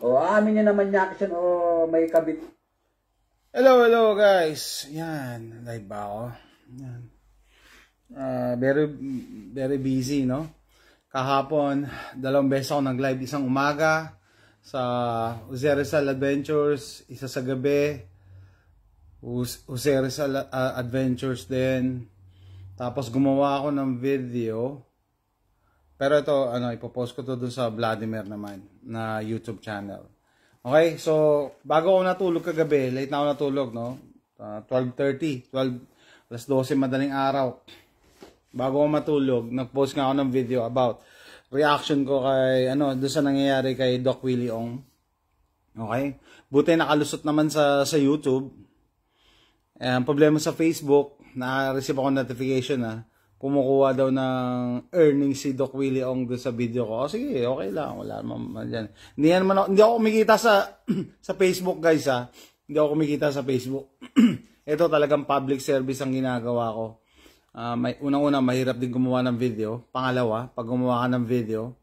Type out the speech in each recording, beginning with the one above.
O, amin nyo naman Jackson o may kabit. Hello guys. Yan, live ba ako? Yan. Very busy, no? Kahapon, 2 beses ako nag-live, isang umaga sa Jose Rizal Adventures, isa sa gabi, Jose Rizal Adventures din. Tapos gumawa ako ng video. Pero ito, ipopost ko to dun sa Vladimir naman, na YouTube channel. Okay, so, bago ako natulog kagabi, late na ako natulog, no? 12:30, 12 madaling araw. Bago ako matulog, nag-post nga ako ng video about reaction ko kay, doon sa nangyayari kay Doc Willie Ong. Okay? Buti nakalusot naman sa YouTube. Ang problema sa Facebook, na-receive ako notification kumukuha daw ng earnings si Doc Willie Ong doon sa video ko. Sige, okay lang. Wala naman dyan. Hindi ako kumikita sa Facebook, guys, Hindi ako kumikita sa Facebook. Ito talagang public service ang ginagawa ko. Unang-una, mahirap din gumawa ng video. Pangalawa, pag gumawa ka ng video,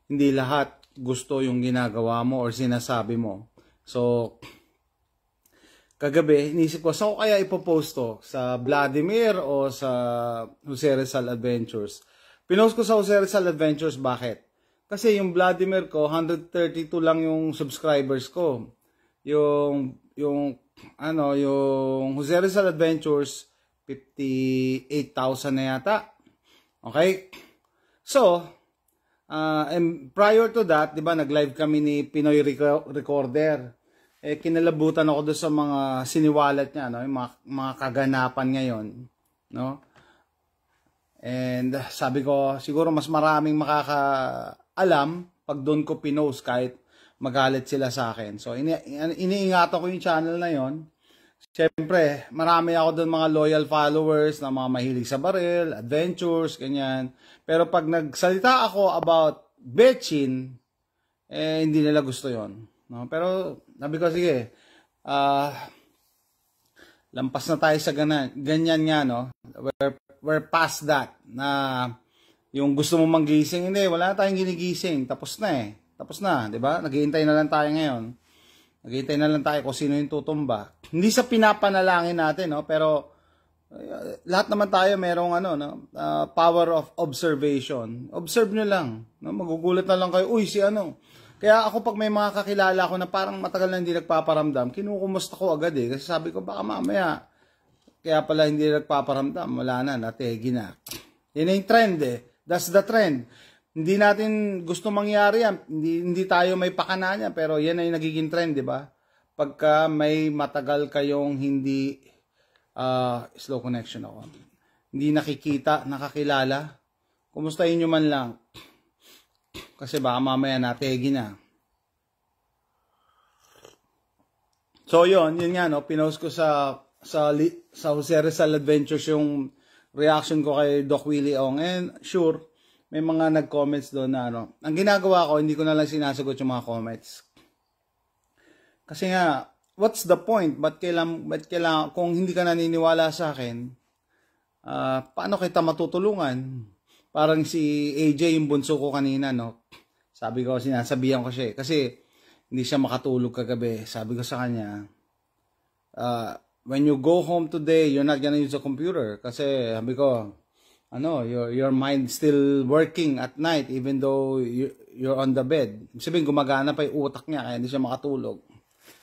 hindi lahat gusto yung ginagawa mo or sinasabi mo. So, kagabi, inisip ko, saan ko kaya ipopost to? Sa Vladimir o sa Jose Rizal Adventures? Pinost ko sa Jose Rizal Adventures, bakit? Kasi yung Vladimir ko, 132 lang yung subscribers ko. Yung Jose Rizal Adventures, 58,000 na yata. Okay? So, and prior to that, di ba, nag-live kami ni Pinoy Recorder. Kinalabutan ako doon sa mga siniwalat niya, yung mga kaganapan ngayon, no? And sabi ko, siguro mas maraming makakaalam pag doon ko pinost kahit magalit sila sa akin. So, iniingatan ko yung channel na yon. Siyempre, marami ako doon mga loyal followers na mga mahilig sa baril, adventures, ganyan. Pero pag nagsalita ako about betchin, hindi nila gusto yon. No? Pero sabi ko, sige, lampas na tayo sa ganyan nga, no? We're past that, na yung gusto mo manggising, hindi, wala na tayong ginigising, tapos na tapos na, di ba? Naghihintay na lang tayo ngayon. Naghihintay na lang tayo kung sino yung tutumba. Hindi sa pinapanalangin natin, no? Pero lahat naman tayo merong power of observation. Observe nyo lang, no? Magugulat na lang kayo, uy, si Kaya ako pag may mga kakilala ko na parang matagal na hindi nagpaparamdam, kinukumusta ko agad Kasi sabi ko baka mamaya, kaya pala hindi nagpaparamdam, wala na, nategi na. Yan yung trend That's the trend. Hindi natin gusto mangyari yan. Hindi tayo may pakana niya, pero yan ay nagiging trend, di ba? Pagka may matagal kayong hindi, slow connection ako, hindi nakikita, nakakilala, kumustahin nyo man lang. Kasi baka mamaya nategi na. So yun nga, no, pinost ko sa Jose Rizal Adventures yung reaction ko kay Doc Willie Ong. And sure, may mga nag-comments doon na ang ginagawa ko, hindi ko na lang sinasagot yung mga comments. Kasi nga, what's the point? Ba't kailangan, kung hindi ka naniniwala sa akin, paano kita matutulungan? Parang si AJ, yung bunso ko kanina, no? Sabi ko, sinasabihan ko siya kasi hindi siya makatulog kagabi. Sabi ko sa kanya, when you go home today, you're not gonna use a computer. Kasi sabi ko, your mind still working at night even though you're on the bed. Sabihin, gumagana pa yung utak niya kaya hindi siya makatulog.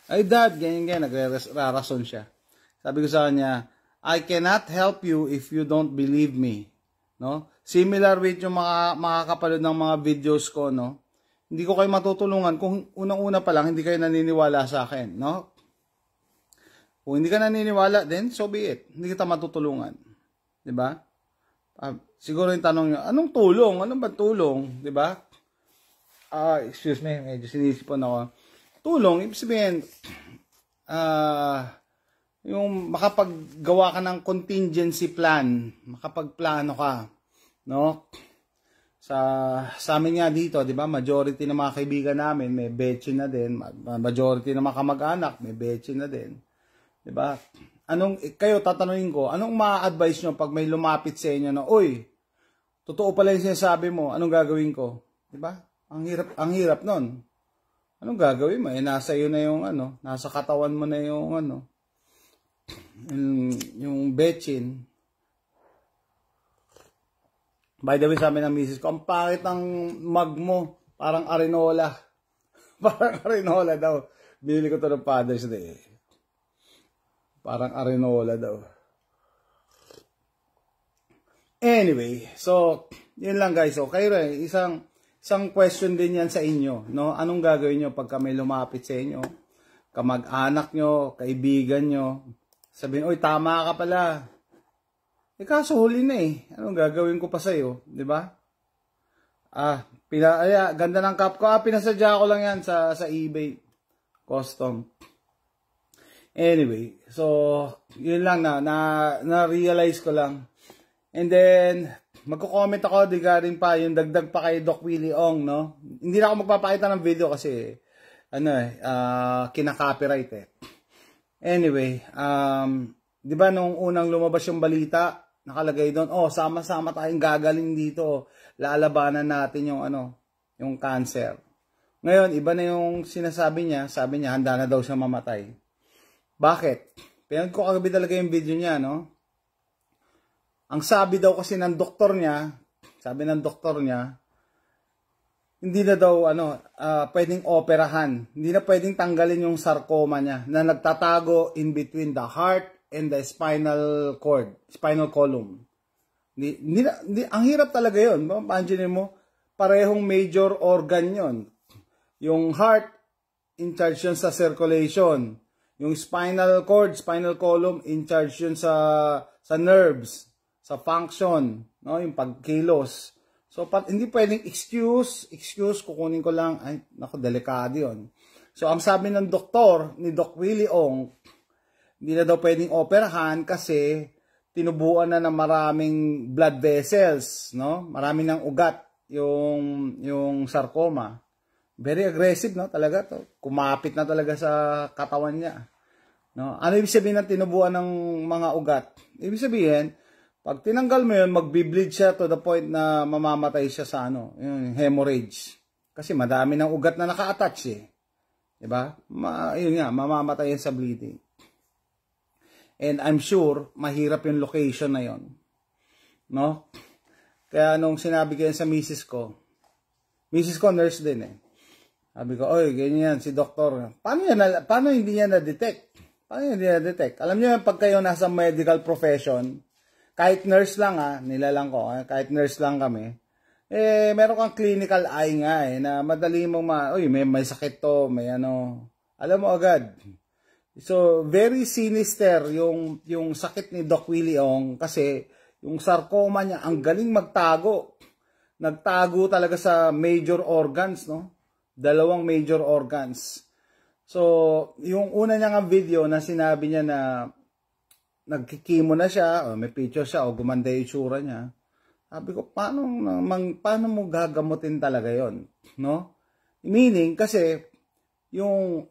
Ay, Dad, ganyan, nagrarason siya. Sabi ko sa kanya, I cannot help you if you don't believe me. No? Similar with yung makakapanood ng mga videos ko, no? Hindi ko kayo matutulungan kung unang-una pa lang hindi kayo naniniwala sa akin, no? Kung hindi ka naniniwala, then so be it. Hindi kita matutulungan. 'Di ba? Siguro yung tanong niyo, anong tulong? Anong ba tulong? 'Di ba? Excuse me, medyo sinisipon ako. Tulong, ibig sabihin, yung makapaggawa ka ng contingency plan, makapagplano ka, no? Sa amin nga dito, 'di ba? Majority ng mga kaibigan namin may betchin na din, majority ng mga kamag-anak may betchin na din. 'Di ba? Kayo tatanungin ko, anong ma-advise nyo pag may lumapit sa inyo na, "Uy, totoo pala 'yung sinasabi mo, anong gagawin ko?" 'Di ba? Ang hirap nun. Anong gagawin mo? Nasa iyo na yung nasa katawan mo na yung yung betchin. By the way, sabi ng misis ko, ang pangit ng mug mo. Parang arenola. Parang arenola daw. Binili ko to ng Father's Day. Parang arenola daw. Anyway, so, yun lang guys. So, kayo rin, isang question din yan sa inyo. No? Anong gagawin nyo pagka may lumapit sa inyo? Kamag-anak nyo, kaibigan nyo. Sabihin, oy, tama ka pala. Kaso huli na eh. Anong gagawin ko pa sa'yo? Diba? Ganda ng cup ko. Pinasadya ko lang yan sa eBay. Custom. Anyway, so, yun lang na-realize ko lang. And then, magko-comment ako regarding pa yung dagdag pa kay Doc Willie Ong, no? Hindi na ako magpapakita ng video kasi, kina-copyright eh. Anyway, di ba nung unang lumabas yung balita, nakalagay doon, sama-sama tayong gagaling dito. Lalabanan natin yung cancer. Ngayon, iba na yung sinasabi niya. Sabi niya, handa na daw siya mamatay. Bakit? Pinag ko kagabi talaga yung video niya, no? Ang sabi daw kasi ng doktor niya, hindi na daw, pwedeng operahan. Hindi na pwedeng tanggalin yung sarcoma niya na nagtatago in between the heart and the spinal column. Ang hirap talaga yun. Imagine mo, parehong major organ yon. Yung heart, in charge yun sa circulation. Yung spinal column, in charge yun sa nerves, sa function, no? Yung pagkilos. So, hindi pwedeng excuse, kukunin ko lang, delikado yun. So, ang sabi ng doktor, ni Doc Willie Ong, hindi na daw pwedeng operahan kasi tinubuan na ng maraming blood vessels, no? Maraming ng ugat yung sarcoma. Very aggressive, no? Talaga to. Kumapit na talaga sa katawan niya. No? Ano ibig sabihin ng tinubuan ng mga ugat? Ibig sabihin, pag tinanggal mo yun, magbi-bleed siya to the point na mamamatay siya sa yung hemorrhage. Kasi madami ng ugat na naka-attach eh. Diba? Yun nga, mamamatay yan sa bleeding. And I'm sure, mahirap yung location na yon, no? Kaya nung sinabi ko yan sa misis ko nurse din eh. Sabi ko, oy, ganyan si doktor. Paano hindi niya na-detect? Alam niyo, pag kayo nasa medical profession, kahit nurse lang nilalang ko, kahit nurse lang kami, meron kang clinical eye nga na madali mong may sakit to, may alam mo agad. So, very sinister yung sakit ni Doc Willie Ong kasi yung sarcoma niya, ang galing magtago. Nagtago talaga sa major organs, no? 2 major organs. So, yung una niyang video na sinabi niya na nagkikimo na siya, may picture siya, gumanda yung itsura niya. Sabi ko, paano mo gagamutin talaga yon, no? Meaning, kasi, yung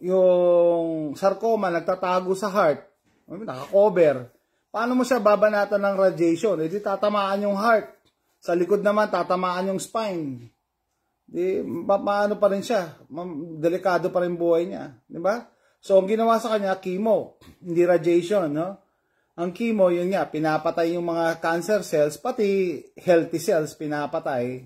sarcoma nagtatago sa heart, naka-cover. Paano mo siya babanatan ng radiation? Di tatamaan yung heart. Sa likod naman, tatamaan yung spine. Di, paano pa rin siya? Delikado pa rin buhay niya. Di ba? So, ang ginawa sa kanya, chemo. Hindi radiation, no? Ang chemo, yun nga, pinapatay yung mga cancer cells, pati healthy cells, pinapatay.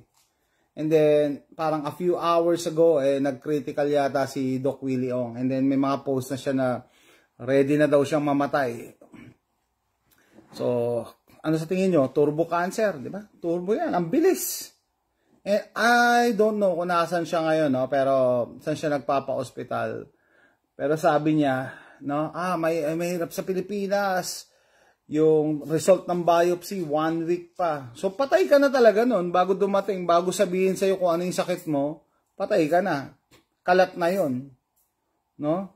And then, parang a few hours ago, nag-critical yata si Doc Willie Ong. And then, may mga post na siya na ready na daw siyang mamatay. So, ano sa tingin nyo? Turbo cancer, di ba? Turbo yan, ang bilis. And I don't know kung nasan siya ngayon, no? Pero, saan siya nagpapa-hospital. Pero sabi niya, no? May hirap sa Pilipinas. Yung result ng biopsy, 1 week pa. So, patay ka na talaga nun. Bago dumating, bago sabihin sa'yo kung ano yung sakit mo, patay ka na. Kalat na yun. No?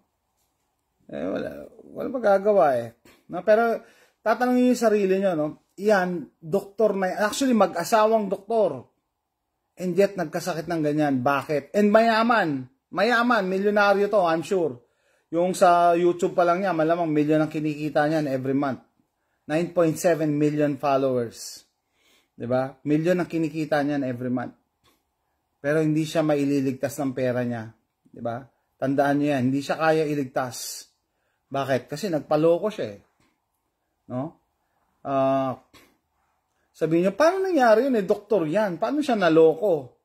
Wala magagawa eh. No? Pero, tatanungin yung sarili nyo, no? Yan, doktor na, actually, mag-asawang doktor. And yet, nagkasakit ng ganyan. Bakit? And mayaman, milyonaryo to, I'm sure. Yung sa YouTube pa lang niya, malamang milyon ang kinikita niyan every month. 9.7 million followers. Diba? Milyon ang kinikita niyan every month. Pero hindi siya maililigtas ng pera niya. Diba? Tandaan niyo yan, hindi siya kaya iligtas. Bakit? Kasi nagpaloko siya eh. No? Sabihin niyo, paano nangyari yun eh? Doktor yan. Paano siya naloko?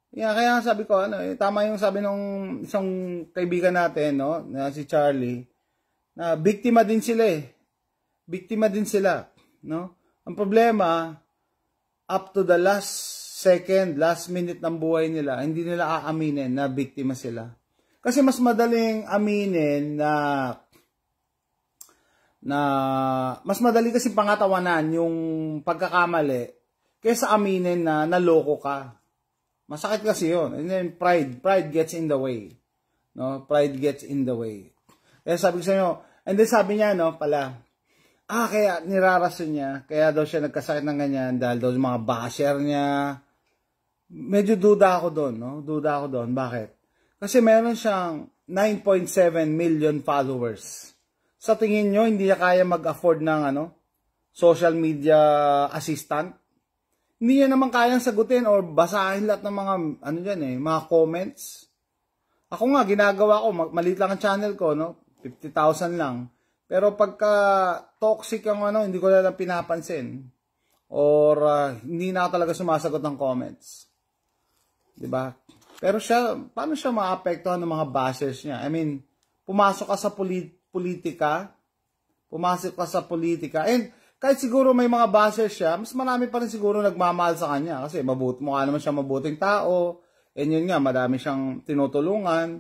Kaya sabi ko, tama yung sabi ng isang kaibigan natin, no? Na si Charlie, na biktima din sila eh. Biktima din sila. No? Ang problema, up to the last second, last minute ng buhay nila, hindi nila aaminin na biktima sila. Kasi mas madaling aminin mas madali kasi pangatawanan yung pagkakamali kaysa aminin na naloko ka. Masakit kasi yun. And then pride gets in the way. No? Pride gets in the way. Kaya sabi ko sa inyo, and then sabi niya, no, pala, kaya nirarason niya, kaya daw siya nagkasakit ng ganyan dahil daw mga basher niya. Medyo duda ako doon, no? Duda ako doon. Bakit? Kasi meron siyang 9.7 million followers. Sa tingin nyo, hindi niya kaya mag-afford ng social media assistant? Hindi niya naman kayang sagutin or basahin lahat ng mga, mga comments. Ako nga, ginagawa ko, maliit lang ang channel ko, no? 50,000 lang. Pero pagka toxic ang hindi ko na lang pinapansin. Or hindi na talaga sumasagot ng comments. Diba? Pero siya, paano siya maapektuhan ng mga bashers niya? I mean, pumasok ka sa politika, and kahit siguro may mga bashers siya, mas marami pa rin siguro nagmamahal sa kanya kasi mukha naman siya mabuting tao, and yun nga, madami siyang tinutulungan.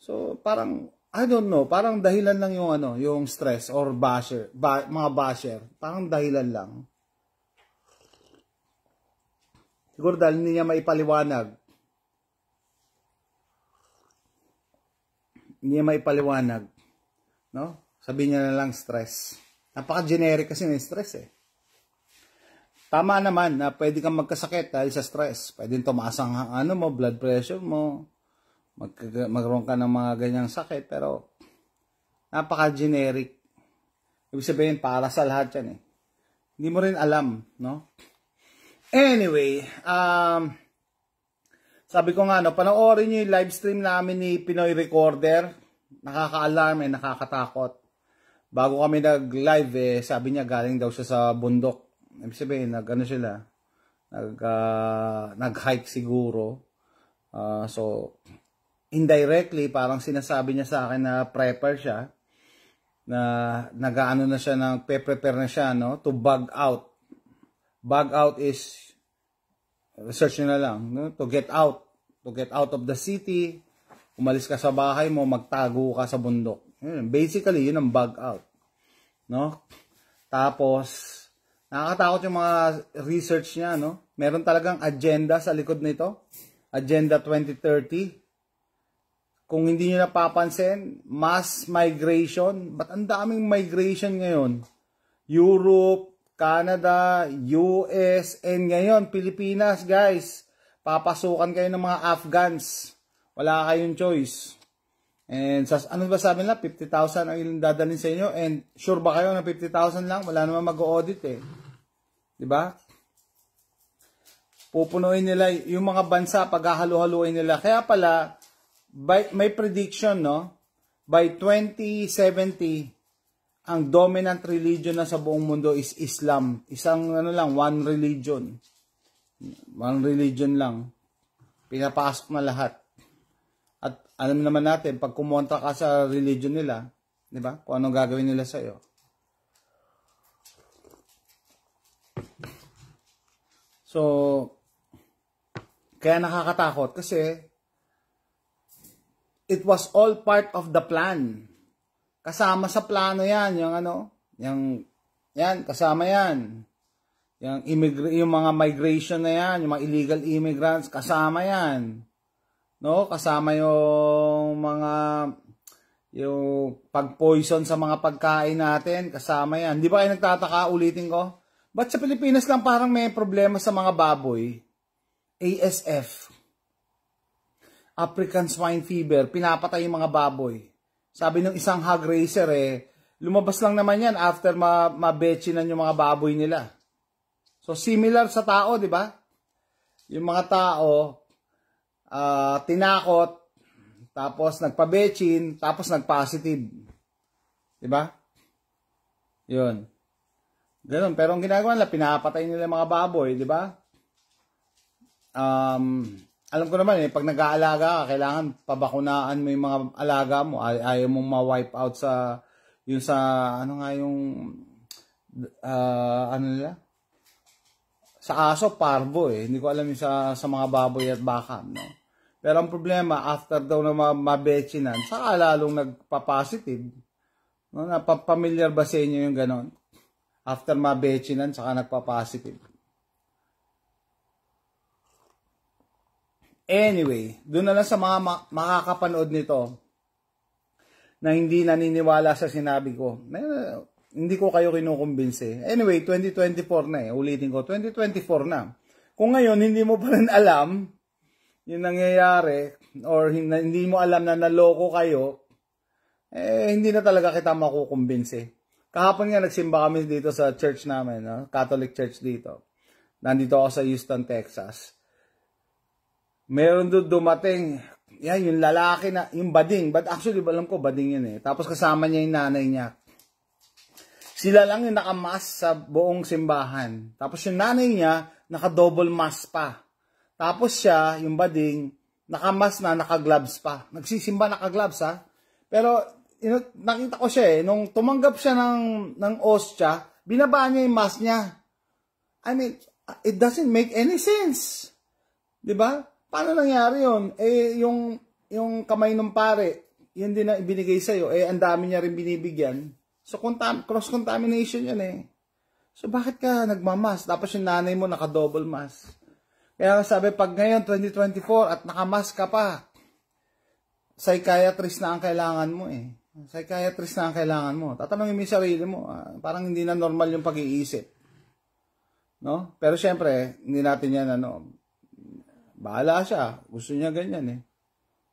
So, parang, I don't know, parang dahilan lang yung stress or mga basher, parang dahilan lang. Siguro dahil hindi niya maipaliwanag. Hindi niya maipaliwanag. No? Sabihin niya na lang stress. Napaka-generic kasi ng stress eh. Tama naman na pwede kang magkasakit dahil sa stress. Pwede tumaas ang blood pressure mo. Magkaroon ka ng mga ganyang sakit. Pero napaka-generic. Ibig sabihin para sa lahat yan eh. Hindi mo rin alam, no? Anyway, sabi ko nga, panoorin niyo yung live stream namin ni Pinoy Recorder. Nakaka-alarm nakakatakot. Bago kami nag-live sabi niya galing daw siya sa bundok. Ibig sabihin, nag-hike siguro. So, indirectly, parang sinasabi niya sa akin na prepare siya. Na nag-aano na siya, prepare na siya, no? To bug out. Bug out is, research nyo na lang, no? To get out. To get out of the city. Umalis ka sa bahay mo, magtago ka sa bundok. Basically, yun ang bug out. No? Tapos, nakakatakot yung mga research niya, no? Meron talagang agenda sa likod nito. Agenda 2030. Kung hindi nyo napapansin, mass migration. Ba't ang daming migration ngayon? Europe, Canada, US, and ngayon, Pilipinas, guys. Papasukan kayo ng mga Afghans. Wala kayong choice. And ano ba sabi nila? 50,000 ang ilang dadalhin sa inyo. And sure ba kayo na 50,000 lang? Wala naman mag-audit eh. Diba? Pupunuin nila yung mga bansa, paghahalo-haluin nila. Kaya pala, may prediction, no? By 2070, ang dominant religion na sa buong mundo is Islam. Isang one religion. One religion lang. Pinapasok na lahat. At alam naman natin, pag kumontra ka sa religion nila, di ba? Kung anong gagawin nila sa'yo. So, kaya nakakatakot kasi it was all part of the plan. Kasama sa plano yan, kasama yan. Yung mga migration na yan, yung mga illegal immigrants, kasama yan. No? Kasama yung pag-poison sa mga pagkain natin, kasama yan. Di ba kayo nagtataka, ulitin ko? Ba't sa Pilipinas lang parang may problema sa mga baboy? ASF. African Swine Fever, pinapatay yung mga baboy. Sabi ng isang hog racer lumabas lang naman yan after mabechinan yung mga baboy nila. So, similar sa tao, di ba? Yung mga tao, tinakot, tapos nagpa-betchin, tapos nag-positive. Diba? Yun. Ganun. Pero ang ginagawa nila, pinapatay nila yung mga baboy, diba? Alam ko naman pag nag-aalaga ka, kailangan pabakunaan mo yung mga alaga mo. Ayaw mong ma-wipe out sa, yung sa, ano nga yung, ano nila? Sa aso, parvo Hindi ko alam yung sa mga baboy at baka, no? Pero ang problema, after daw na mabechinan, saka lalong nagpa-positive. No? Napapamilyar ba sa inyo yung ganon? After mabechinan, saka nagpa-positive. Anyway, doon na lang sa mga makakapanood nito na hindi naniniwala sa sinabi ko. Hindi ko kayo kinukumbinse. Anyway, 2024 na Ulitin ko, 2024 na. Kung ngayon, hindi mo pa rin alam yung nangyayari or hindi mo alam na naloko kayo, hindi na talaga kita makukumbinse. Kahapon nga nagsimba kami dito sa church namin, no? Catholic Church dito. Nandito ako sa Houston, Texas. Meron doon dumating, yung lalaki na, yung bading, but actually alam ko bading yun Tapos kasama niya yung nanay niya. Sila lang yung nakamas sa buong simbahan. Tapos yung nanay niya, naka-double mask pa. Tapos siya, yung bading, nakamas na, naka-gloves pa. Nagsisimba, naka-gloves Pero, nakita ko siya nung tumanggap siya ng ostia, binaba niya yung mask niya. I mean, it doesn't make any sense. Diba? Paano nangyari yun? Yung kamay ng pare, yun din na ibinigay sa'yo, ang dami niya rin binibigyan. So, cross-contamination yan So, bakit ka nagmamas? Tapos yung nanay mo naka-double mask. Kaya sabi, pag ngayon, 2024, at nakamask ka pa, psychiatrist na ang kailangan mo Psychiatrist na ang kailangan mo. Tatanungin mo yung sarili mo. Parang hindi na normal yung pag-iisip. No? Pero syempre, hindi natin yan, bahala siya. Gusto niya ganyan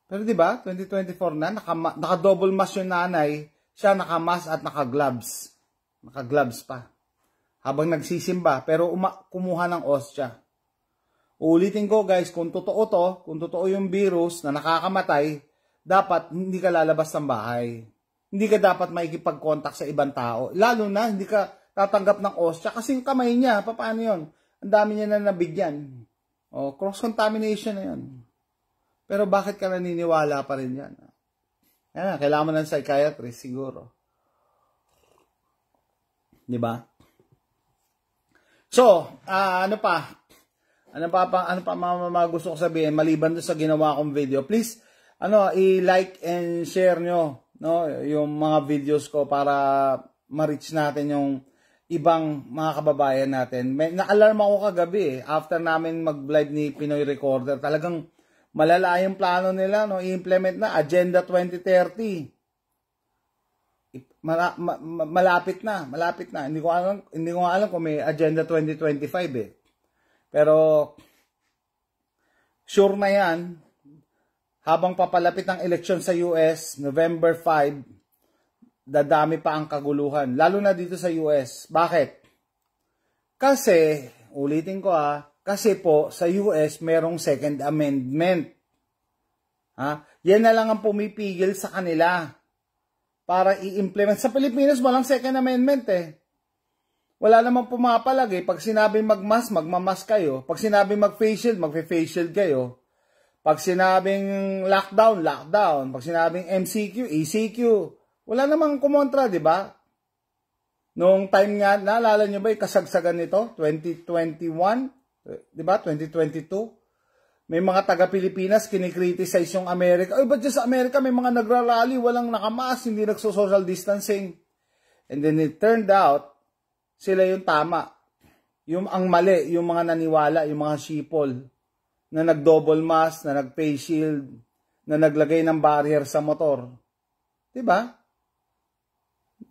Pero diba, 2024 na, naka-double mask yung nanay, siya naka-mask at naka-gloves. Naka-gloves pa. Habang nagsisimba, pero kumuha ng ostia. Ulitin ko guys, kung totoo yung virus na nakakamatay, dapat hindi ka lalabas ng bahay. Hindi ka dapat makikipag-contact sa ibang tao. Lalo na, hindi ka tatanggap ng ostia kasi yung kamay niya, paano yun? Ang dami niya na nabigyan. Cross-contamination na yun. Pero bakit ka naniniwala pa rin yan? Kailangan mo ng psychiatrist siguro. Diba? So, ano pa? Ano pa gusto ko sabihin maliban doon sa ginawa kong video? Please, i-like and share nyo, yung mga videos ko para ma-reach natin yung ibang mga kababayan natin. Na-alarm ako kagabi after namin mag-live ni Pinoy Recorder. Talagang malala yung plano nila, i-implement na Agenda 2030. Malapit na. Hindi ko alam kung may Agenda 2025 Pero sure na yan, habang papalapit ang eleksyon sa US, November 5, dadami pa ang kaguluhan. Lalo na dito sa US. Bakit? Kasi, ulitin ko kasi po sa US merong Second Amendment. Yan na lang ang pumipigil sa kanila para i-implement. Sa Pilipinas walang Second Amendment Wala namang pumapalag Pag sinabing mag-mask, magmamask kayo. Pag sinabing mag-face shield, mag-face shield kayo. Pag sinabing lockdown, lockdown. Pag sinabing MCQ, ECQ. Wala namang kumontra, di ba? Noong time nga, naalala nyo ba yung kasagsagan nito? 2021, di ba? 2022. May mga taga-Pilipinas, kinikriticize yung Amerika. Ay, ba't dyan sa Amerika may mga nagrarally, walang nakamask, hindi nagso-social distancing. And then it turned out, sila yung tama. Ang mali, yung mga naniwala, yung mga sheeple, na nag-double mask, na nag-face shield, na naglagay ng barrier sa motor. Diba?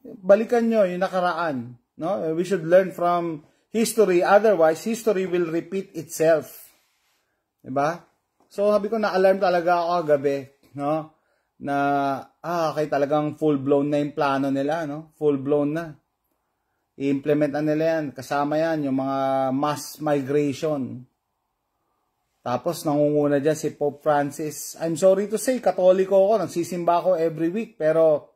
Balikan nyo yung nakaraan. No? We should learn from history. Otherwise, history will repeat itself. Diba? So, sabi ko, na-alarm talaga ako kagabi. No? Na, okay, talagang full-blown na yung plano nila. No? Full-blown na. I-implement na nila yan. Kasama yan, yung mga mass migration. Tapos nangunguna dyan si Pope Francis. I'm sorry to say, Katoliko ako, nagsisimba ako every week, pero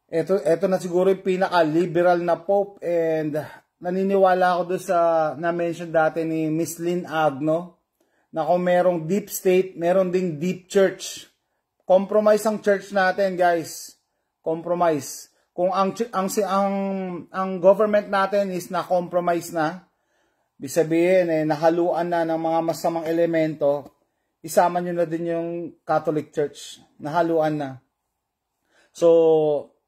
eto na siguro yung pinaka-liberal na Pope, and naniniwala ako doon sa na-mention dati ni Miss Lynn Agno, na kung merong deep state, meron ding deep church. Compromise ang church natin, guys. Compromise. Kung ang government natin is na-compromise na, ibig sabihin, nahaluan na ng mga masamang elemento, isama nyo na din yung Catholic Church. Nahaluan na. So,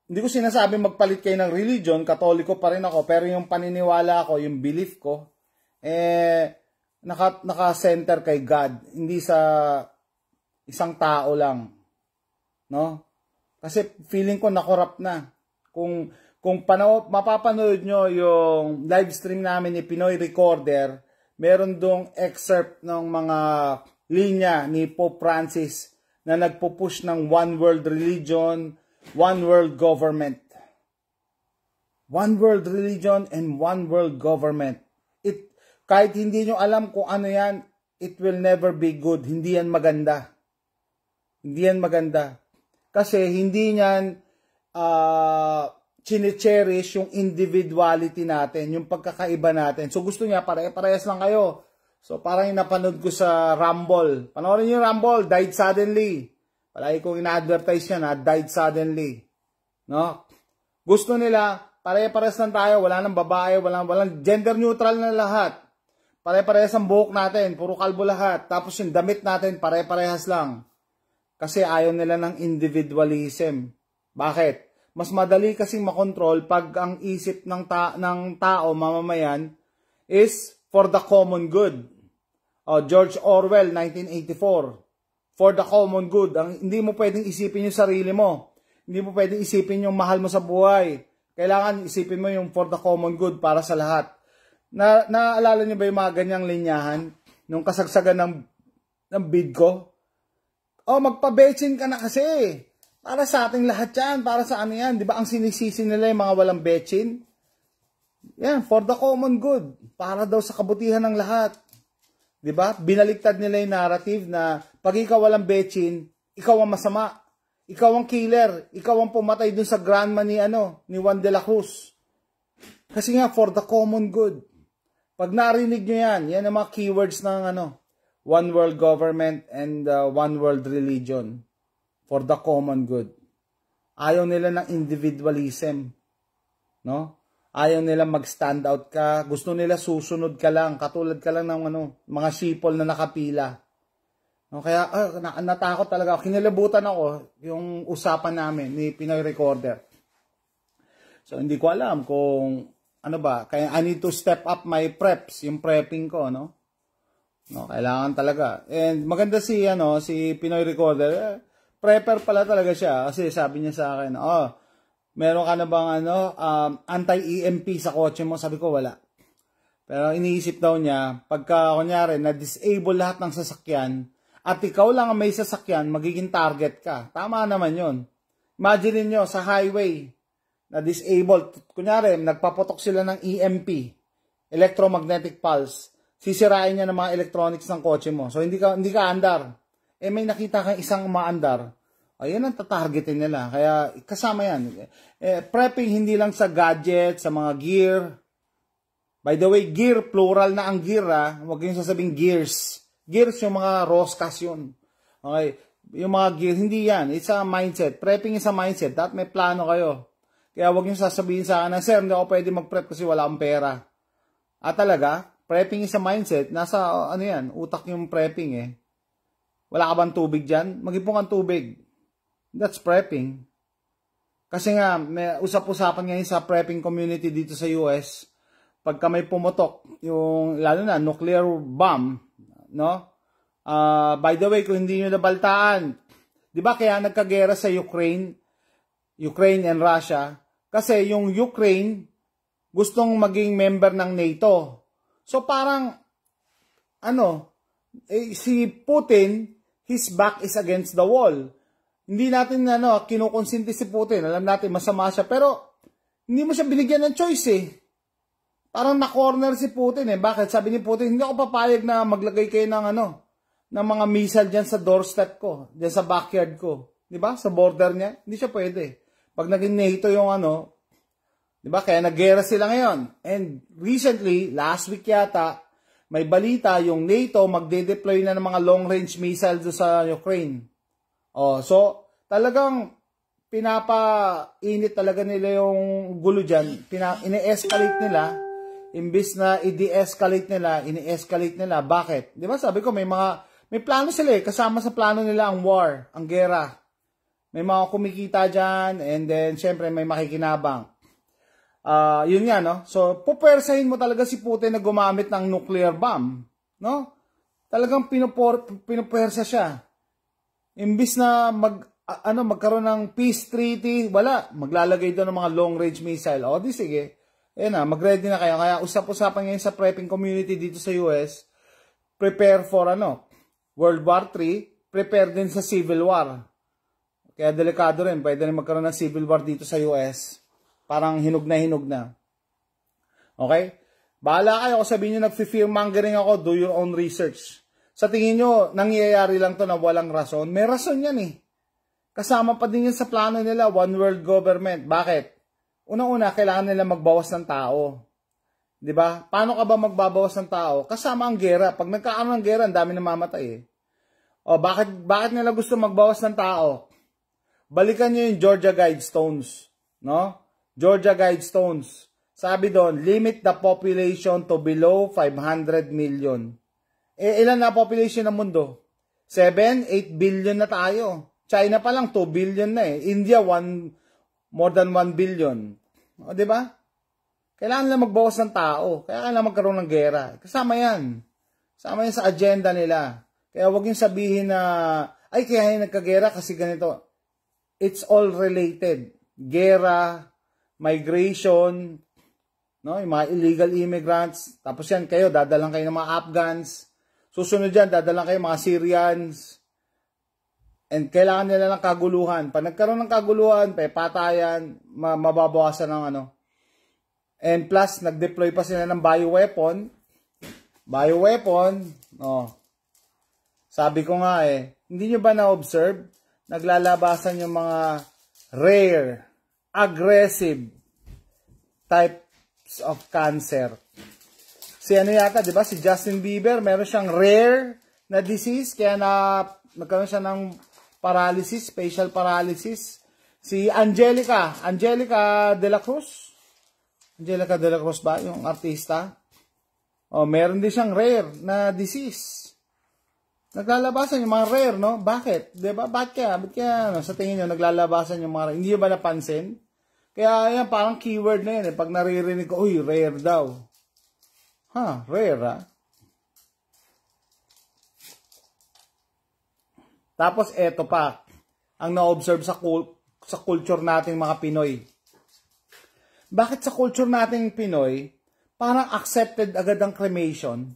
hindi ko sinasabi magpalit kayo ng religion, Katoliko pa rin ako, pero yung paniniwala ko, yung belief ko, naka-center kay God, hindi sa isang tao lang. No? Kasi feeling ko na-corrupt na. Kung mapapanood nyo yung live stream namin ni Pinoy Recorder, meron dong excerpt ng mga linya ni Pope Francis na nagpupush ng one world religion, one world government. One world religion and one world government. Kahit hindi nyo alam kung ano yan, it will never be good. Hindi yan maganda. Hindi yan maganda. Kasi hindi yan chine-cherish yung individuality natin, yung pagkakaiba natin. So gusto niya, pare-parehas lang kayo. So parang yung napanood ko sa Rumble. Panoorin niyo yung Rumble, died suddenly. Palagi kong ina-advertise yan, died suddenly. No? Gusto nila, pare-parehas lang tayo, wala nang babae, walang gender neutral na lahat. Pare-parehas ang buhok natin, puro kalbo lahat. Tapos yung damit natin, pare-parehas lang. Kasi ayaw nila ng individualism. Bakit? Mas madali kasing makontrol pag ang isip ng tao, mamamayan, is for the common good. George Orwell, 1984. For the common good. Hindi mo pwedeng isipin yung sarili mo. Hindi mo pwedeng isipin yung mahal mo sa buhay. Kailangan isipin mo yung for the common good para sa lahat. Naalala niyo ba yung mga ganyang linyahan? Nung kasagsagan ng bid ko? Magpa-betchin ka na kasi. Para sa ating lahat yan. Para sa ano yan. Di ba ang sinisisi nila yung mga walang betchin? Yan, for the common good. Para daw sa kabutihan ng lahat. Di ba? Binaliktad nila yung narrative na pag ikaw walang betchin, ikaw ang masama. Ikaw ang killer. Ikaw ang pumatay dun sa grandma ni Juan de la Cruz. Kasi nga, for the common good. Pag narinig nyo yan ang mga keywords ng one world government and one world religion. For the common good. Ayaw nila ng individualism. No? Ayaw nila mag-stand out ka. Gusto nila susunod ka lang. Katulad ka lang ng mga sipol na nakapila. No? Kaya natakot talaga. Kinilabutan ako yung usapan namin ni Pinoy Recorder. So hindi ko alam kung kaya I need to step up my preps, yung prepping ko, no? Kailangan talaga. And maganda si Pinoy Recorder. Prepper pala talaga siya kasi sabi niya sa akin, meron ka na bang anti-EMP sa kotse mo? Sabi ko, wala. Pero iniisip daw niya, pagka kunyari, na-disable lahat ng sasakyan, at ikaw lang ang may sasakyan, magiging target ka. Tama naman yun. Imagine niyo sa highway, na-disable, kunyari, nagpaputok sila ng EMP, electromagnetic pulse, sisirain niya ng mga electronics ng kotse mo. So, hindi ka andar. May nakita kang isang maandar, ayun ang tatargetin nila. Kaya kasama yan. Prepping hindi lang sa gadget, sa mga gear. By the way, gear, plural na ang gear Huwag yung sasabing gears. Gears yung mga roskas yun. Okay? Yung mga gear, hindi yan. It's a mindset. Prepping is a mindset. Dapat may plano kayo. Kaya huwag yung sasabihin sa akin na, sir, hindi ako pwede mag-prep kasi wala akong pera. Talaga? Prepping is a mindset. Nasa, utak yung prepping Wala ka bang tubig dyan? Mag-ipon kang tubig. That's prepping. Kasi nga, may usap-usapan ngayon sa prepping community dito sa US. Pagka may pumutok, yung, lalo na, nuclear bomb, no? By the way, kung hindi nyo nabaltaan, di ba kaya nagkagera sa Ukraine and Russia? Kasi yung Ukraine, gustong maging member ng NATO. So parang, si Putin, his back is against the wall. Hindi natin kinukonsinti si Putin. Alam natin masama siya. Pero hindi mo siya binigyan ng choice parang na-corner si Putin eh. Bakit? Sabi ni Putin, hindi ako papayag na maglagay kayo ng ng mga missile dyan sa doorstep ko, dyan sa backyard ko. Di ba? Sa border niya. Hindi siya pwede. Pag naging NATO yung di ba? Kaya naggera sila ngayon. And recently, last week yata, may balita yung NATO magde-deploy na ng mga long-range missiles sa Ukraine. So, talagang pinapainit talaga nila yung gulo dyan. Ine-escalate nila. Imbis na i-de-escalate nila, ini-escalate nila. Bakit? Di ba sabi ko, may plano sila eh. Kasama sa plano nila ang war, ang gera. May mga kumikita dyan, and then, syempre, may makikinabang. Yun nga, no? So, pupersahin mo talaga si Putin na gumamit ng nuclear bomb. No? Talagang pinupersa siya. Imbis na magkaroon ng peace treaty, wala. Maglalagay doon ng mga long-range missile. O, di sige. Ayan na, mag-ready na kayo. Kaya usap-usapan ngayon sa prepping community dito sa US, prepare for World War III, prepare din sa Civil War. Kaya delikado rin, pwede rin magkaroon ng Civil War dito sa US. Parang hinog na. Okay? Bahala kayo kung sabihin nyo nag-fear-mongering ako, do your own research. Sa tingin nyo, nangyayari lang to na walang rason. May rason yan eh. Kasama pa din yan sa plano nila, one world government. Bakit? Unang-una, kailangan nila magbawas ng tao. Di ba? Paano ka ba magbabawas ng tao? Kasama ang gera. Pag nagkakaroon ng gera, ang dami namamatay eh. O, bakit nila gusto magbawas ng tao? Balikan nyo yung Georgia Guidestones. No? Georgia Guidestones. Sabi doon, limit the population to below 500 million. Ilan na population ng mundo? 7, 8 billion na tayo. China pa lang 2 billion na eh. India more than 1 billion. O, di ba? Kailangan nila magbawas ng tao. Kaya kailangan magkaroon ng gera. Kasama yan. Kasama yan sa agenda nila. Kaya huwag yung sabihin na, ay kaya yung nagkagera kasi ganito. It's all related. Gera, migration, no? Yung mga illegal immigrants. Tapos yan kayo, dadalang kayo ng mga Afghans. Susunod yan, dadalang kayo mga Syrians. And kailangan nila ng kaguluhan. Pag nagkaroon ng kaguluhan, patayan, mababawasan ng And plus, nag-deploy pa sila ng bioweapon. Sabi ko nga hindi nyo ba na-observe? Naglalabasan yung mga rare, aggressive types of cancer. Si yata, di ba? Si Justin Bieber, meron siyang rare na disease, kaya nagkaroon siya ng paralysis, facial paralysis. Si Angelica de la Cruz. Angelica de la Cruz ba? Yung artista. Meron din siyang rare na disease. Naglalabasan yung mga rare, no? Bakit? Diba? Bakit kaya sa tingin nyo, naglalabasan yung mga rare? Hindi ba napansin? Kaya yan, parang keyword na yan. Pag naririnig ko, uy, rare daw. Rare Tapos eto pa, ang na-observe sa culture nating mga Pinoy. Bakit sa culture nating Pinoy, parang accepted agad ang cremation?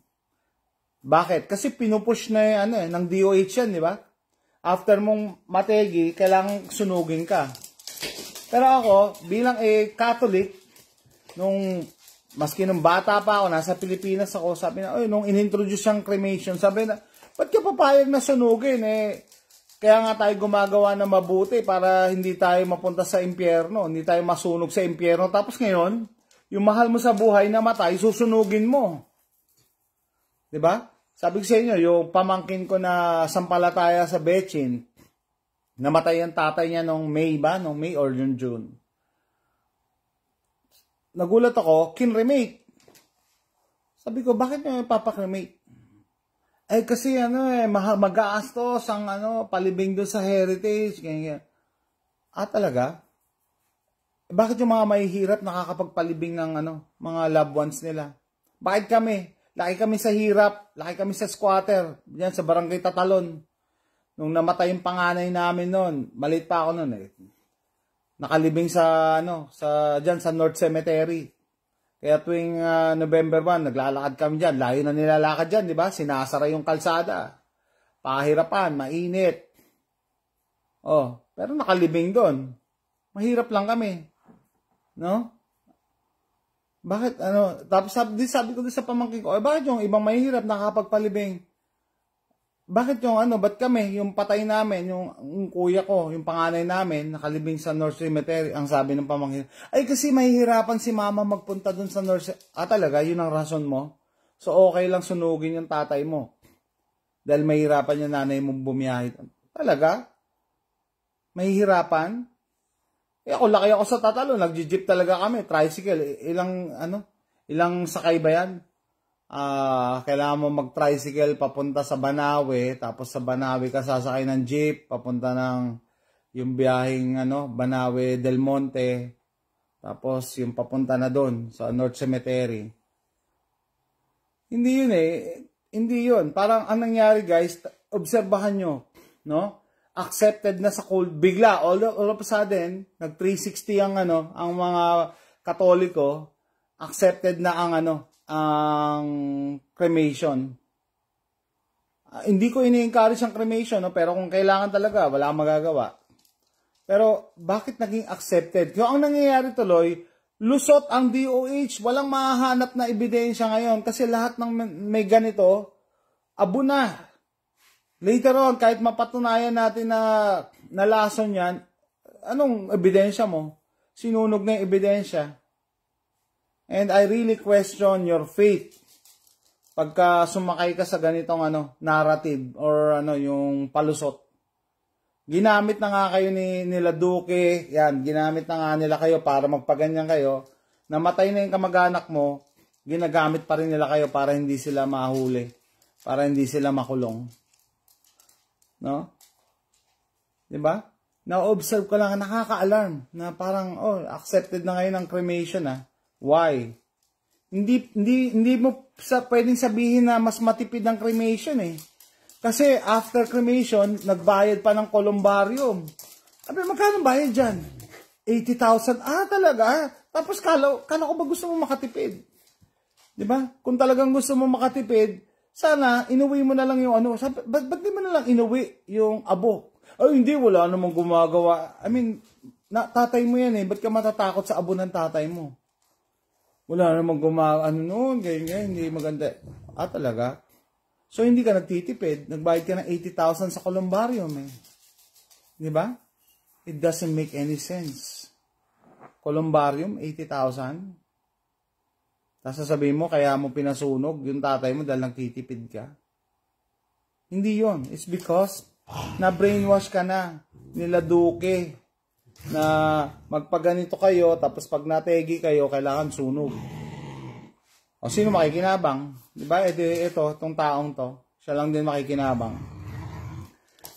Bakit? Kasi pinupush na ng DOH yan, di ba? After mong mategi, kailangang sunugin ka. Pero ako, bilang Catholic, maski nung bata pa ako, nasa Pilipinas ako, sabi na, nung inintroduce yung cremation, sabi na, ba't ka papayag na sunugin? Kaya nga tayo gumagawa na mabuti para hindi tayo mapunta sa impyerno, hindi tayo masunog sa impyerno. Tapos ngayon, yung mahal mo sa buhay na matay, susunugin mo. Diba? Sabi ko sa inyo, yung pamangkin ko na sampalataya sa Bechin, namatay ang tatay niya nung May or yung June. Nagulat ako, kinremate. Sabi ko, bakit nyo papakremate? Kasi mag-aastos ang palibing doon sa heritage. Ganyan. Talaga? Bakit yung mga mahihirap nakakapagpalibing ng mga loved ones nila? Bakit kami? Laki kami sa hirap, laki kami sa squatter, diyan sa Barangay Tatalon. Nung namatay yung panganay namin noon, maliit pa ako noon Nakalibing sa diyan sa North Cemetery. Kaya tuwing November 1, naglalakad kami diyan. Layo na nilalakad diyan, di ba? Sinasara yung kalsada. Pahirapan, mainit. Pero nakalibing doon. Mahirap lang kami. No? Bakit ano, tapos sabi ko din sa pamangkin ko, bakit yung ibang mahihirap nakakapagpalibing? Bakit yung ano, ba't kami, yung patay namin, yung kuya ko, yung panganay namin, nakalibing sa North Cemetery, ang sabi ng pamangkin, ay kasi mahihirapan si mama magpunta dun sa North Cemetery. Talaga, yun ang rason mo? So okay lang sunugin yung tatay mo. Dahil mahihirapan yung nanay mong bumiyahe. Talaga? Mahihirapan? Ako laki ako sa Tatalo, nagji-jeep talaga kami, tricycle. Ilang sakay ba yan? Kailangan mo mag-tricycle papunta sa Banawe, tapos sa Banawe ka sasakay ng jeep, papunta ng yung biyaheng Banawe Del Monte, tapos yung papunta na doon sa North Cemetery. Hindi yun Hindi yun. Parang anong nangyari guys, obserbahan nyo, no? Accepted na sa cold, bigla, all of a sudden, nag 360 ang mga Katoliko, accepted na ang cremation. Hindi ko ini-encourage ang cremation, no? Pero kung kailangan talaga, wala kang magagawa. Pero bakit naging accepted? Yung ang nangyayari tuloy, lusot ang DOH, walang mahahanap na ebidensya ngayon kasi lahat ng may ganito, abo na. Later on, kahit mapatunayan natin na nalason yan, anong ebidensya mo? Sinunog na yung ebidensya. And I really question your faith pagka sumakay ka sa ganitong narrative or yung palusot. Ginamit na nga kayo nila Duque, yan, ginamit na nga nila kayo para magpaganyan kayo. Namatay na yung kamag-anak mo, ginagamit pa rin nila kayo para hindi sila mahuli, para hindi sila makulong. No? 'Di ba? Na-observe ko lang, nakaka-alarm na parang accepted na ngayon ang cremation Why? Hindi mo pwedeng sabihin na mas matipid ang cremation Kasi after cremation, nagbayad pa ng columbarium. Sabi, magkano bayad diyan? 80,000. Talaga? Tapos kala ko ba gusto mo makatipid? 'Di ba? Kung talagang gusto mo makatipid, sana, inuwi mo na lang yung Sabi, ba't di mo na lang inuwi yung abo? Hindi, wala namang gumagawa. Tatay mo yan Ba't ka matatakot sa abo ng tatay mo? Wala namang gumagawa. Ganyan, hindi maganda. Talaga? So, hindi ka nagtitipid. Nagbayad ka ng 80,000 sa columbarium Di ba? It doesn't make any sense. Columbarium, 80,000? Tapos sasabihin mo, kaya mo pinasunog yung tatay mo dahil nagtitipid ka. Hindi yon. It's because na-brainwash ka na nila Duque na magpaganito kayo, tapos pag nategi kayo, kailangan sunog. O sino makikinabang? Diba? Ito, itong taong to, siya lang din makikinabang.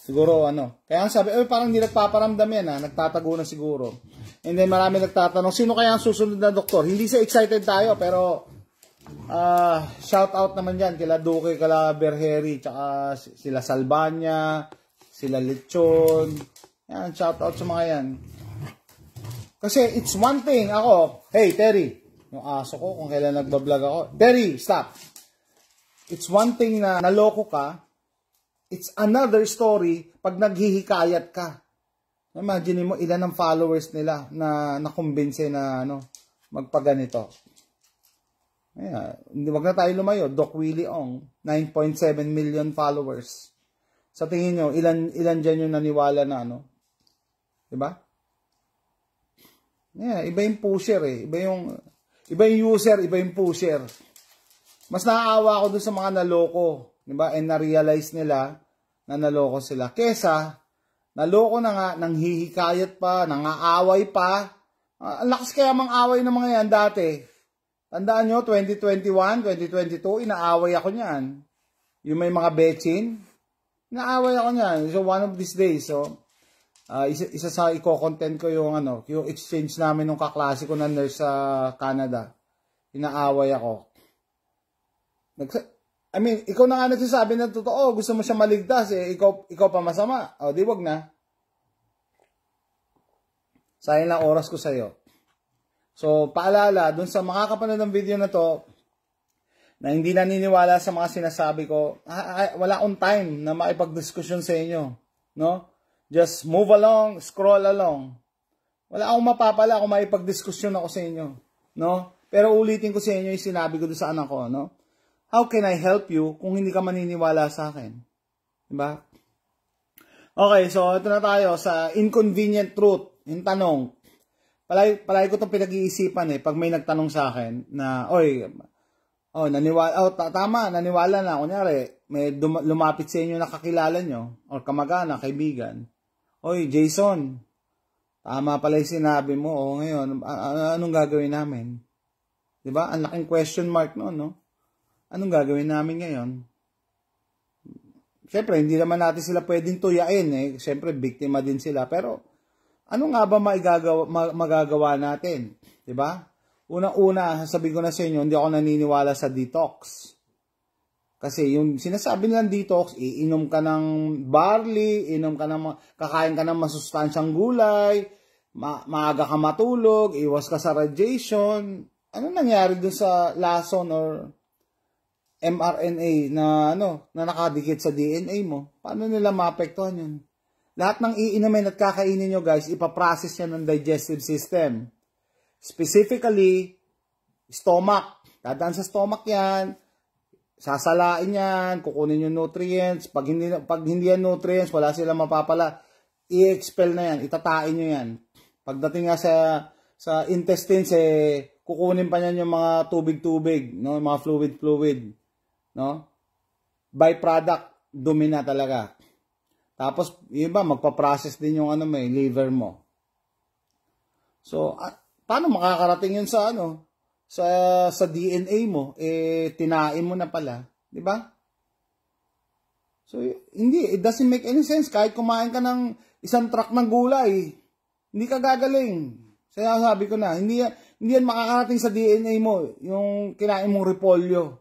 Siguro kaya sabi, parang hindi nagpaparamdam yan nagtatago na siguro. And then marami nagtatanong, sino kaya ang susunod na doktor? Hindi sa excited tayo, pero shout out naman dyan kila Duque, kila Berheri, tsaka sila Salbanya, sila Lechon. Yan, shout out sa mga yan. Kasi it's one thing, hey Terry, yung aso ko kung kailan nagbablog ako, Terry, stop. It's one thing na naloko ka, it's another story pag naghihikayat ka. Imagine mo ilan ang followers nila na nakumbinse na magpaganito. Wag na tayo lumayo. Doc Willie Ong, 9.7 million followers. Sa tingin nyo, ilan dyan yung naniwala na diba? Iba yung pusher Iba yung user, iba yung pusher. Mas naaawa ako dun sa mga naloko. Diba? And na-realize nila na naloko sila. Kesa, naloko na nga, nanghihikayat pa, nangaaway pa. Ang lakas kaya mang away ng mga yan dati. Tandaan nyo, 2021, 2022, inaaway ako niyan. Yung may mga betchin, inaaway ako niyan. So, one of these days, isa sa i-content ko yung exchange namin ng kaklase ko na nurse sa Canada. Inaaway ako. Ikaw na nga nagsasabi na totoo, gusto mo siya maligtas, ikaw pa masama. Di wag na. Sayang lang oras ko sa'yo. So, paalala, dun sa makakapanood ng video na to, na hindi naniniwala sa mga sinasabi ko, wala akong time na makipag-discussion sa inyo. No? Just move along, scroll along. Wala akong mapapala kung makipag-discussion ako sa inyo. No? Pero ulitin ko sa inyo yung sinabi ko doon sa anak ko, no? How can I help you kung hindi ka maniniwala sa akin? Diba? Okay, so ito na tayo sa inconvenient truth. Yung tanong. Palagi ko itong pinag-iisipan pag may nagtanong sa akin na, naniwala na. Kunyari, may lumapit sa inyo na kakilala nyo or kamag-anak, kaibigan. Oy, Jason, tama pala yung sinabi mo. Ngayon, anong gagawin namin? Diba? Ang laking question mark noon, no? Anong gagawin namin ngayon? Siyempre, hindi naman natin sila pwedeng tuyain, Siyempre, biktima din sila. Pero, ano nga ba magagawa natin? Diba? Unang-una, sasabihin ko na sa inyo, hindi ako naniniwala sa detox. Kasi yung sinasabi nilang detox, iinom ka ng barley, kakain ka ng masustansyang gulay, maaga ka matulog, iwas ka sa radiation. Ano nangyari dun sa lason or mRNA na nakadikit sa DNA mo? Paano nila maapektuhan yun? Lahat ng iinumin at kakainin nyo, guys, ipaprocess yan ng digestive system. Specifically, stomach. Dadaan sa stomach yan, sasalain yan, kukunin yung nutrients. Pag hindi yan nutrients, wala silang mapapala. I-expel na yan, itatain nyo yan. Pagdating nga sa intestines, kukunin pa niyan yung mga tubig-tubig, no? Mga fluid, no? Byproduct, dumi na talaga. Tapos, iba, magpa-process din yung liver mo. So, paano makakarating yun sa sa DNA mo? Tinain mo na pala, di ba? So, it doesn't make any sense. Kahit kumain ka ng isang truck ng gulay, hindi ka gagaling. Sabi ko na, hindi yan makakarating sa DNA mo, yung kinain mong repolyo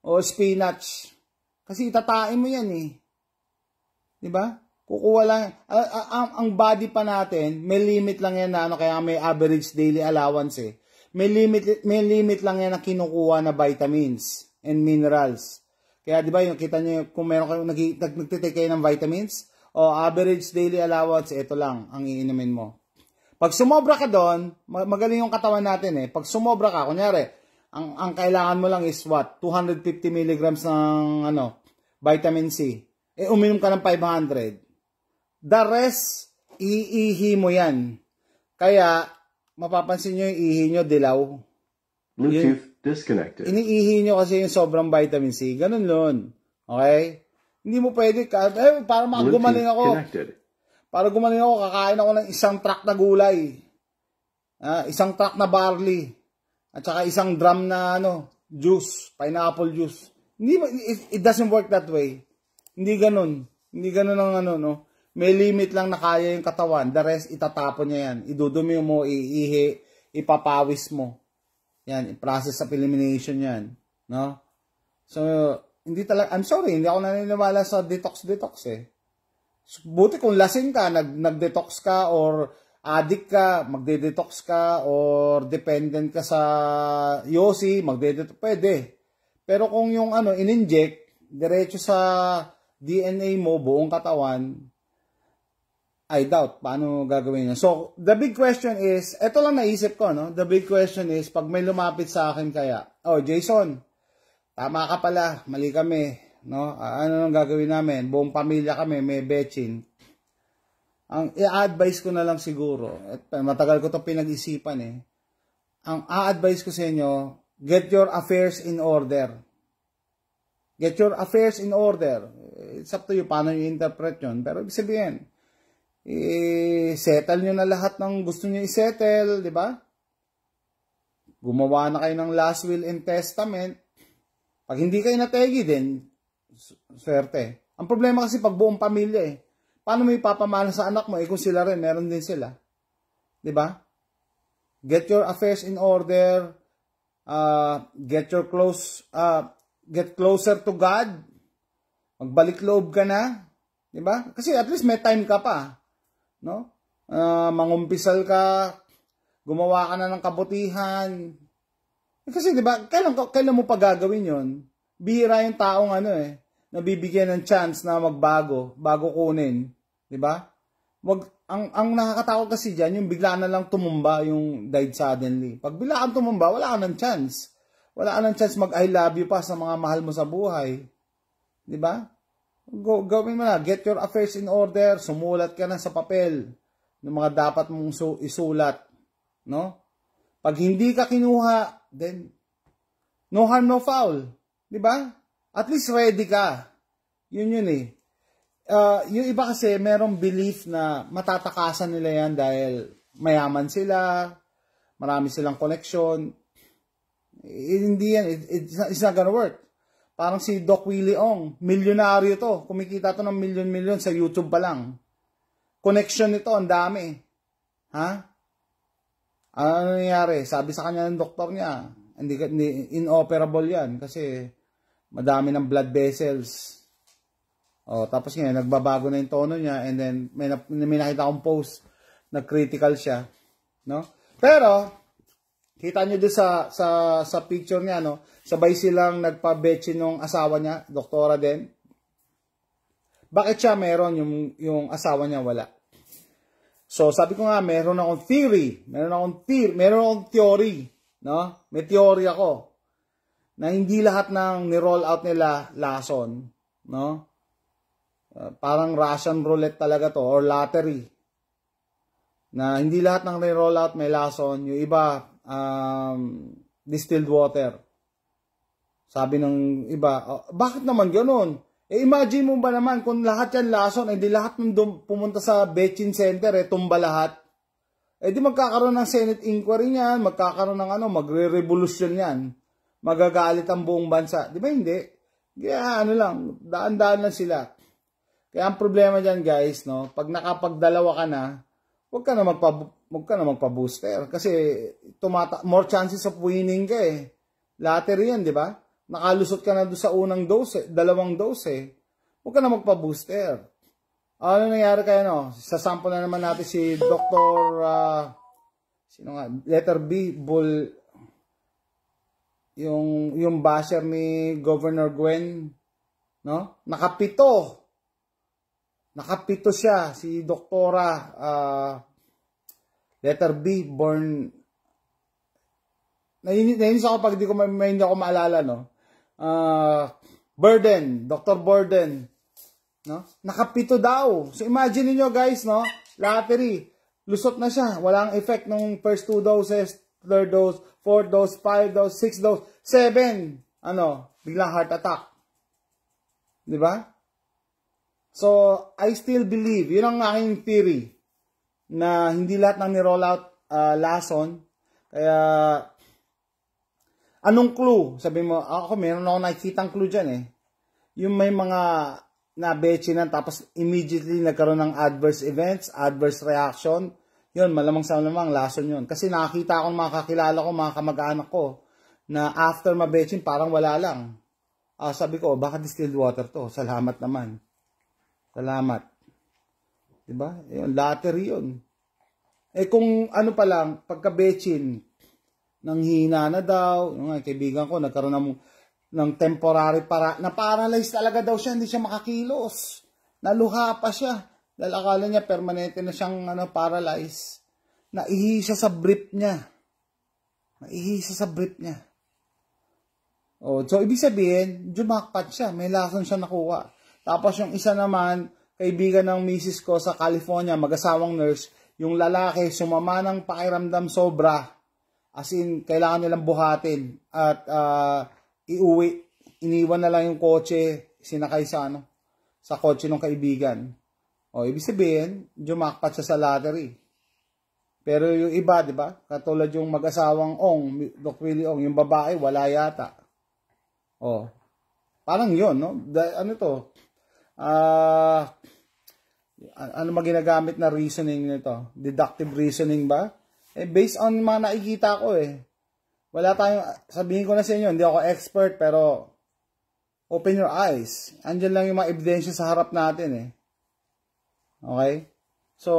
o spinach. Kasi itatain mo yan Diba? Kukuha lang. Ang body pa natin, may limit lang yan na kaya may average daily allowance May limit lang yan na kinukuha na vitamins and minerals. Kaya diba, yung kita nyo, kung meron kayo nagtitake kayo ng vitamins, average daily allowance, ito lang ang iinumin mo. Pag sumobra ka doon, magaling yung katawan natin Pag sumobra ka, kunyari, ang kailangan mo lang is what? 250 milligrams ng vitamin C. Uminom ka ng 500. The rest, iihi mo yan. Kaya, mapapansin nyo yung ihi nyo, dilaw. Bluetooth disconnected. Iniihi nyo kasi yung sobrang vitamin C. Ganun yun. Okay? Hindi mo pwede, para gumaling ako. Connected. Para gumaling ako, kakain ako ng isang truck na gulay. Isang truck na barley. At saka isang drum na juice, pineapple juice. It doesn't work that way. Hindi ganun. Hindi ganun ang May limit lang na kaya yung katawan. The rest, itatapon niya yan. Idudumi mo, iihi, ipapawis mo. Yan, process of elimination yan. No? So, I'm sorry, hindi ako naniniwala sa detox Buti kung lasing ka, nag-detox ka, or addict ka, magde-detox ka, or dependent ka sa yosi, magde-detox, pwede. Pero kung yung in-inject, diretso sa DNA mo, buong katawan, I doubt paano gagawin yun. So, the big question is, eto lang naisip ko, The big question is, pag may lumapit sa akin kaya, Jason, tama ka pala, mali kami, ano nang gagawin namin? Buong pamilya kami, may betchin. Ang i-advise ko na lang siguro, at matagal ko 'to pinag-isipan Ang a-advise ko sa inyo, get your affairs in order. Get your affairs in order. It's up to you paano you interpret yun. Pero ibig sabihin, settle nyo na lahat ng gusto nyo i-settle, di ba? Gumawa na kayo ng last will and testament. Pag hindi kayo nategi din, swerte. Ang problema kasi pag buong pamilya paano mo ipapamana sa anak mo kung sila rin, meron din sila. Di ba? Get your affairs in order. Get closer to God. Magbalik loob ka na. Di ba? Kasi at least may time ka pa. Mangumpisal ka, gumawa ka na ng kabutihan. Kasi di ba, kailan mo pa gagawin yun? Bihira yung taong nabibigyan ng chance na magbago, bago kunin. Di ba? ang nakakatakot kasi dyan, yung bigla na lang tumumba, yung died suddenly. Pag bigla kang tumumba, wala ka ng chance. Wala ka ng chance mag-I love you pa sa mga mahal mo sa buhay. Di ba? Gawin mo na, get your affairs in order, sumulat ka na sa papel ng mga dapat mong isulat. No? Pag hindi ka kinuha, then no harm, no foul. Di ba? At least ready ka. Yun eh. Yung iba kasi merong belief na matatakasan nila yan dahil mayaman sila, marami silang connection. Hindi yan. It's not gonna work. Parang si Doc Willie Ong, milyonaryo to. Kumikita to ng milyon-milyon sa YouTube pa lang. Connection nito, ang dami. Ha? Ano nangyari? Sabi sa kanya ng doktor niya, hindi inoperable yan kasi madami ng blood vessels. Tapos ngayon, nagbabago na yung tono niya and then may nakita akong post na critical siya. No? Pero, kita nyo doon sa picture niya, no? Sabay silang nagpa-betchin ng asawa niya, doktora din. Bakit siya meron, yung asawa niya wala? So, sabi ko nga, meron akong theory. Meron akong theory. No? May theory ako. Na hindi lahat ng ni-roll out nila lason. No? Parang Russian roulette talaga to or lottery. Na hindi lahat ng ni-roll out may lason. Yung iba, distilled water. Sabi ng iba, bakit naman gano'n? Imagine mo ba naman kung lahat yan lason, di lahat ng pumunta sa betting center, tumba lahat. Di magkakaroon ng Senate inquiry niyan, magkakaroon ng magre-revolution yan. Magagalit ang buong bansa. Di ba hindi? Kaya lang, daan-daan lang sila. Kaya ang problema dyan guys, no, pag nakapagdalawa ka na, huwag ka na magpa-booster. Kasi more chances of winning ka eh. Lottery yan, di ba? Nakalusot ka na doon sa unang dose, dalawang dose eh. Huwag ka na magpa-booster. Ano nangyari kaya, no? Sasample na naman natin si Dr. Sino nga? Letter B, Bull. Yung basher ni Governor Gwen, no? Nakapito siya, si Doktora letter B, born. Nainis ako pag hindi ako maalala, no? Burden, Dr. Burden, no? Nakapito daw. So imagine niyo guys, no? Lottery, lusot na siya. Walang effect ng first 2 doses, third dose, 4th dose, 5 dose, 6 dose, 7. Biglang heart attack. 'Di ba? So, I still believe, yun ang aking theory, na hindi lahat ng ni-roll out lason. Kaya, anong clue? Sabi mo, ako meron ako nakikitang clue dyan eh. Yung may mga na-betchinan tapos immediately nagkaroon ng adverse events, adverse reaction, yun, malamang sa malamang lason yun. Kasi nakakita akong mga kakilala ko, mga kamag-anak ko, na after ma-betchin, parang wala lang. Sabi ko, baka distilled water to. Salamat naman. Salamat. Diba? Yun, lottery yun. Kung ano pa lang, pagka-betchin, nang hina na daw, yung kaibigan ko, nagkaroon ng temporary na-paralyze talaga daw siya, hindi siya makakilos. Naluha pa siya. Dahil akala niya, permanente na siyang paralyze. Naihi siya sa brief niya. So, ibig sabihin, jumakpat siya. May lason siya nakuha. Tapos yung isa naman, kaibigan ng misis ko sa California, mag-asawang nurse, yung lalaki, sumama ng pakiramdam sobra. As in, kailangan nilang buhatin. At iuwi. Iniwan na lang yung kotse, sinakay sa kotse ng kaibigan. Ibig sabihin, jumakpat siya sa lottery. Pero yung iba, di ba? Katulad yung mag-asawang Ong, Doc Willie Ong, yung babae, wala yata. Parang yun, no? Ano to? Ano maginagamit na reasoning nito? Deductive reasoning ba? Based on mga nakikita ko Wala tayong, sabihin ko na sa inyo, hindi ako expert, pero open your eyes. Andyan lang yung mga ebidensya sa harap natin Okay? So,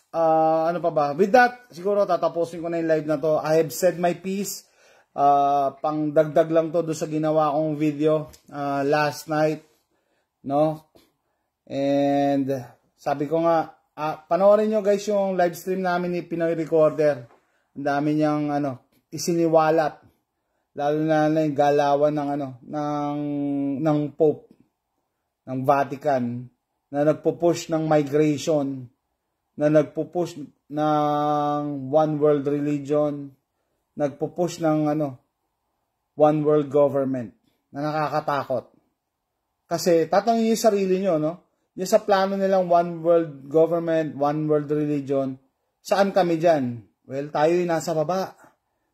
ano pa ba? With that, siguro tatapusin ko na yung live na to. I have said my piece. Pang dagdag lang to do sa ginawa kong video last night. No? And sabi ko nga, panoorin nyo guys yung live stream namin ni Pinoy Recorder. Ang dami niyang isiniwalat. Lalo na yung galawan ng Pope, ng Vatican, na nagpo-push ng migration, na nagpo-push ng one world religion, nagpo-push ng one world government, na nakakatakot. Kasi tatanungin yung sarili nyo, no? Yung sa plano nilang one world government, one world religion, saan kami dyan? Well, tayo yung nasa baba.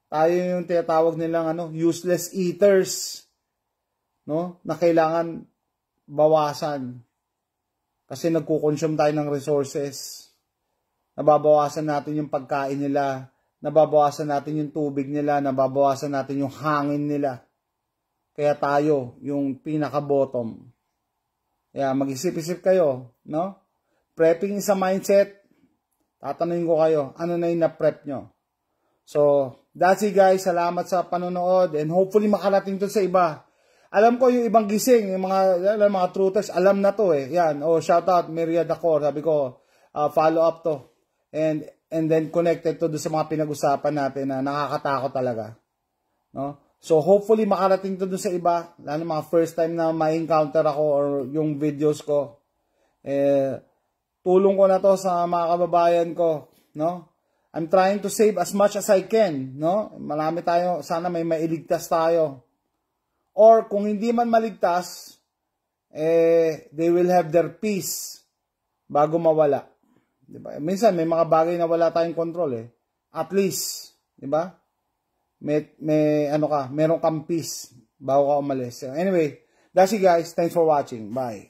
Tayo yung tinatawag nilang useless eaters, no? Na kailangan bawasan. Kasi nagkukonsume tayo ng resources. Nababawasan natin yung pagkain nila, nababawasan natin yung tubig nila, nababawasan natin yung hangin nila. Kaya tayo yung pinaka-bottom. Kaya mag-isip-isip kayo, no? Prepping is a mindset. Tatanungin ko kayo, ano na yung na-prep nyo? So, that's it guys. Salamat sa panonood and hopefully makarating to sa iba. Alam ko yung ibang gising, yung mga truthers, alam na to eh. Yan, shout out Maria Dacor. Sabi ko, follow up to. And then connected to do sa mga pinag-usapan natin na nakakatakot talaga. No? So, hopefully, makarating to doon sa iba. Lalo mga first time na ma-encounter ako or yung videos ko. Tulong ko na to sa mga kababayan ko. No? I'm trying to save as much as I can. No? Marami tayo. Sana may mailigtas tayo. Or, kung hindi man maligtas, they will have their peace bago mawala. Diba? Minsan, may mga bagay na wala tayong control eh. At least, diba? Meron kang peace bago ka umalis. So, anyway, that's it guys. Thanks for watching. Bye.